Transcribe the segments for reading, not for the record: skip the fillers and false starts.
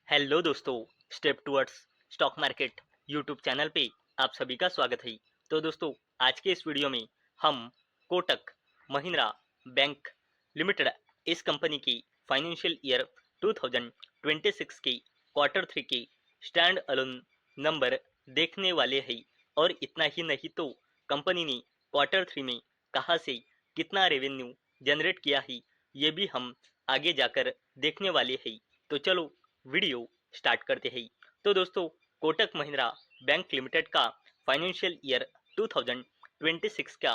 Hello दोस्तों, step towards stock market YouTube channel पे आप सभी का स्वागत है। तो दोस्तों, आज के इस वीडियो में हम कोटक महिंद्रा बैंक लिमिटेड इस कंपनी की फाइनेंशियल ईयर 2026 के क्वार्टर 3 के स्टैंड अलोन नंबर देखने वाले हैं। और इतना ही नहीं तो कंपनी ने क्वार्टर 3 में कहाँ से कितना रेवेन्यू जनरेट किया है, ये भी हम आगे जाकर देखने वाले हैं। तो चलो वीडियो स्टार्ट करते हैं। तो दोस्तों, कोटक महिंद्रा बैंक लिमिटेड का फाइनेंशियल ईयर 2026 का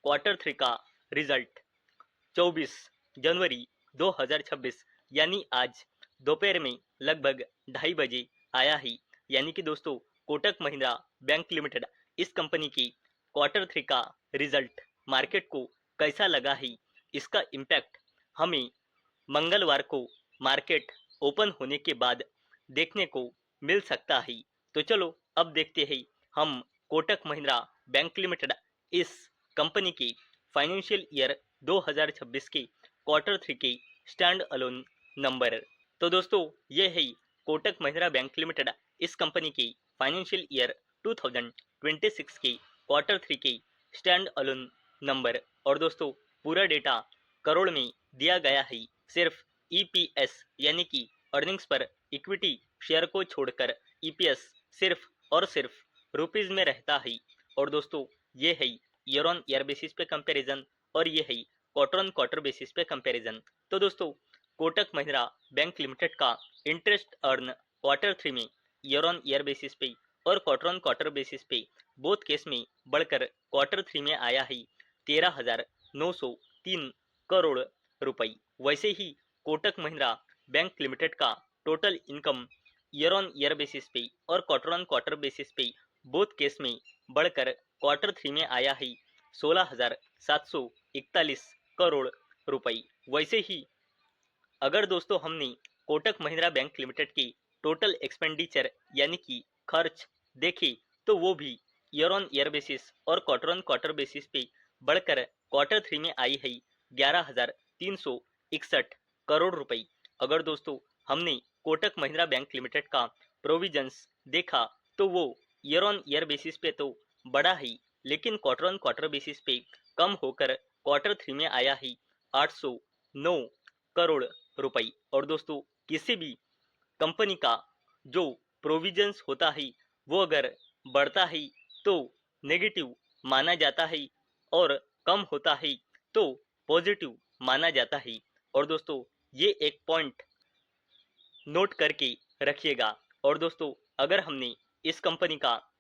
क्वार्टर 3 का रिजल्ट 24 जनवरी 2026 यानी आज दोपहर में लगभग 2:30 बजे आया है। यानी कि दोस्तों, कोटक महिंद्रा बैंक लिमिटेड इस कंपनी की क्वार्टर 3 का रिजल्ट मार्केट को कैसा लगा है, इसका इम्पैक्ट हमें मंगलवार को मार्केट ओपन होने के बाद देखने को मिल सकता है। तो चलो अब देखते हैं हम कोटक महिंद्रा बैंक लिमिटेड इस कंपनी की फाइनेंशियल ईयर 2026 के क्वार्टर 3 के स्टैंड अलोन नंबर। तो दोस्तों, ये है कोटक महिंद्रा बैंक लिमिटेड इस कंपनी की फाइनेंशियल ईयर 2026 के क्वार्टर 3 के स्टैंड अलोन नंबर। और दोस्तों, पूरा डेटा करोड़ में दिया गया है। सिर्फ ईपीएस यानी कि अर्निंग्स पर इक्विटी शेयर को छोड़कर ईपीएस सिर्फ और सिर्फ रुपीज में रहता है। और दोस्तों, ये है ईयर ऑन ईयर बेसिस पे कंपैरिजन और ये है क्वार्टर ऑन क्वार्टर बेसिस पे कंपैरिजन। तो दोस्तों, कोटक महिंद्रा बैंक लिमिटेड का इंटरेस्ट अर्न क्वार्टर 3 में ईयर ऑन ईयर बेसिस पे और क्वार्टर ऑन क्वार्टर बेसिस पे बोथ केस में बढ़कर क्वार्टर 3 में आया है 13,903 करोड़ रुपए। वैसे ही कोटक महिंद्रा बैंक लिमिटेड का total income year on year basis पे और क्वार्टर ऑन क्वार्टर बेसिस पे बोथ केस में बढ़कर क्वार्टर 3 में आया है 16,741 करोड़ रुपए। वैसे ही अगर दोस्तों हमने कोटक महिंद्रा बैंक लिमिटेड की टोटल एक्सपेंडिचर यानी कि खर्च देखे तो वो भी ईयर ऑन ईयर बेसिस और क्वार्टर ऑन क्वार्टर बेसिस पे बढ़कर क्वार्टर 3 में आई है 11,361 करोड़ रुपए। अगर दोस्तों हमने कोटक महिंद्रा बैंक लिमिटेड का प्रोविजंस देखा तो वो ईयर ऑन ईयर बेसिस पे तो बड़ा ही, लेकिन क्वार्टर ऑन क्वार्टर बेसिस पे कम होकर क्वार्टर 3 में आया है 809 करोड़ रुपए। और दोस्तों, किसी भी कंपनी का जो प्रोविजंस होता है वो अगर बढ़ता है तो नेगेटिव माना जाता है और कम होता है तो पॉजिटिव माना जाता है। और दोस्तों, ये एक पॉइंट नोट करके रखिएगा। और दोस्तों, अगर हमने इस कंपनी का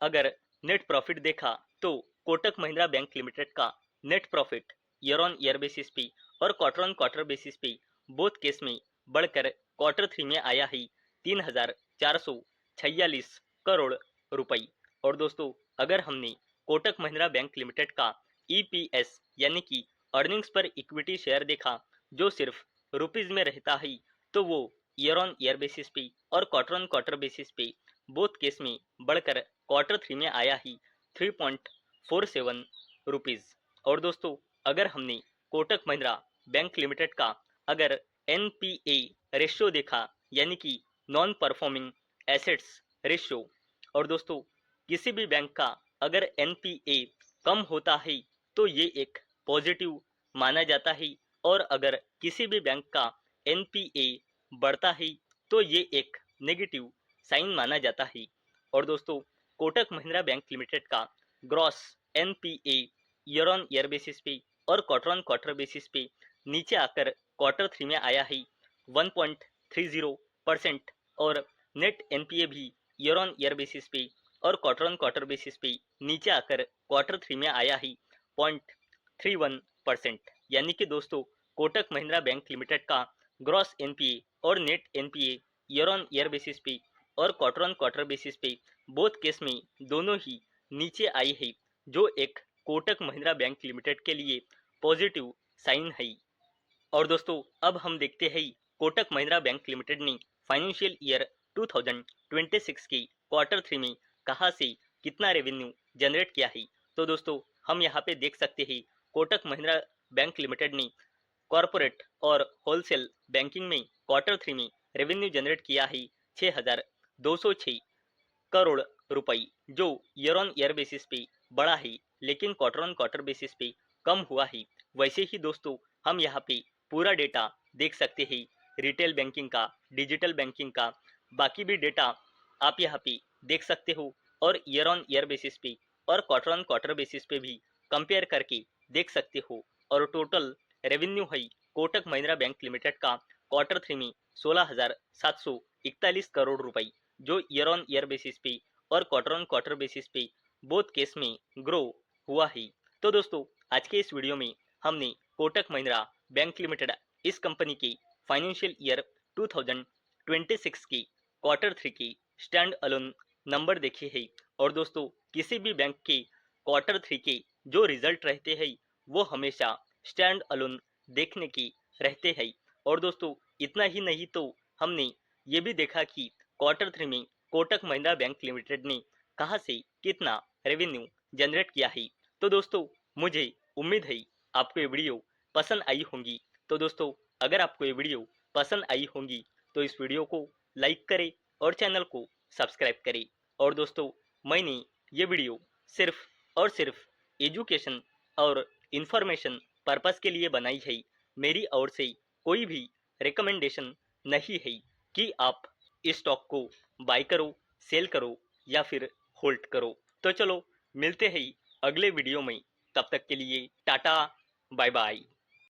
अगर नेट प्रॉफिट देखा तो कोटक महिंद्रा बैंक लिमिटेड का net profit year on year basis पे और क्वार्टर ऑन क्वार्टर बेसिस पे बोथ केस में बढ़कर क्वार्टर 3 में आया है 3,446 करोड़ रुपए। और दोस्तों, अगर हमने कोटक महिंद्रा बैंक लिमिटेड का ईपीएस यानी कि अर्निंग्स पर इक्विटी शेयर देखा जो सिर्फ रुपीज में रहता है तो वो ईयर ऑन ईयर बेसिस पे और क्वार्टर ऑन क्वार्टर बेसिस पे बोथ केस में बढ़कर क्वार्टर 3 में आया ही 3.47 रुपीज। और दोस्तों, अगर हमने कोटक महिंद्रा बैंक लिमिटेड का अगर एनपीए रेशियो देखा यानी कि नॉन परफॉर्मिंग एसेट्स रेशियो, और दोस्तों किसी भी बैंक का अगर एनपीए कम होता है तो ये एक पॉजिटिव माना जाता है और अगर किसी भी बैंक का एनपीए बढ़ता है तो ये एक नेगेटिव साइन माना जाता है। और दोस्तों, कोटक महिंद्रा बैंक लिमिटेड का gross NPA year on year basis पे और क्वार्टर ऑन क्वार्टर बेसिस पे नीचे आकर क्वार्टर 3 में आया है 1.30% और नेट एनपीए भी ईयर ऑन ईयर बेसिस पे और क्वार्टर ऑन क्वार्टर बेसिस पे नीचे आकर क्वार्टर 3 में आया है 0.31%। यानी कि दोस्तों, कोटक महिंद्रा बैंक लिमिटेड का ग्रॉस एनपीए और net NPA year on year basis पे और क्वार्टर ऑन क्वार्टर बेसिस पे बोथ केस में दोनों ही नीचे आई है, जो एक कोटक महिंद्रा बैंक लिमिटेड के लिए पॉजिटिव साइन है। और दोस्तों, अब हम देखते हैं कोटक महिंद्रा बैंक लिमिटेड ने फाइनेंशियल ईयर 2026 की क्वार्टर 3 में कहां से कितना रेवेन्यू जनरेट किया है। तो दोस्तों, हम यहाँ पे देख सकते हैं कोटक महिंद्रा बैंक लिमिटेड ने कॉरपोरेट और होलसेल बैंकिंग में क्वार्टर 3 में रेवेन्यू जनरेट किया है 6,206 करोड़ रुपए, जो ईयर ऑन ईयर बेसिस पे बढ़ा है लेकिन क्वार्टर ऑन क्वार्टर बेसिस पे कम हुआ है। वैसे ही दोस्तों हम यहाँ पे पूरा डेटा देख सकते हैं, रिटेल बैंकिंग का, डिजिटल बैंकिंग का, बाकी भी डेटा आप यहाँ पे देख सकते हो और ईयर ऑन ईयर बेसिस पे और क्वार्टर ऑन क्वार्टर बेसिस पे भी कंपेयर करके देख सकते हो। और टोटल रेवेन्यू है कोटक महिंद्रा बैंक लिमिटेड का क्वार्टर 3 में 16,741 करोड़ रुपए, जो ईयर ऑन ईयर बेसिस पे और क्वार्टर ऑन क्वार्टर बेसिस पे बोथ केस में ग्रो हुआ है। तो दोस्तों आज के इस वीडियो में हमने कोटक महिंद्रा बैंक लिमिटेड इस कंपनी के फाइनेंशियल ईयर 2026 की क्वार्टर 3 की स्टैंड अलोन नंबर देखे हैं। और दोस्तों किसी भी बैंक के क्वार्टर 3 के जो रिजल्ट रहते हैं वो हमेशा स्टैंड अलोन देखने की रहते हैं। और दोस्तों इतना ही नहीं तो हमने ये भी देखा कि क्वार्टर 3 में कोटक महिंद्रा बैंक लिमिटेड ने कहां से कितना रेवेन्यू जनरेट किया है। तो दोस्तों मुझे उम्मीद है आपको ये वीडियो पसंद आई होंगी। तो दोस्तों अगर आपको ये वीडियो पसंद आई होंगी तो इस वीडियो को लाइक करें और चैनल को सब्सक्राइब करें। और दोस्तों मैंने ये वीडियो सिर्फ और सिर्फ एजुकेशन और इंफॉर्मेशन पर्पस के लिए बनाई है। मेरी ओर से कोई भी रिकमेंडेशन नहीं है कि आप इस स्टॉक को बाय करो, सेल करो या फिर होल्ड करो। तो चलो मिलते हैं अगले वीडियो में, तब तक के लिए टाटा बाय बाय।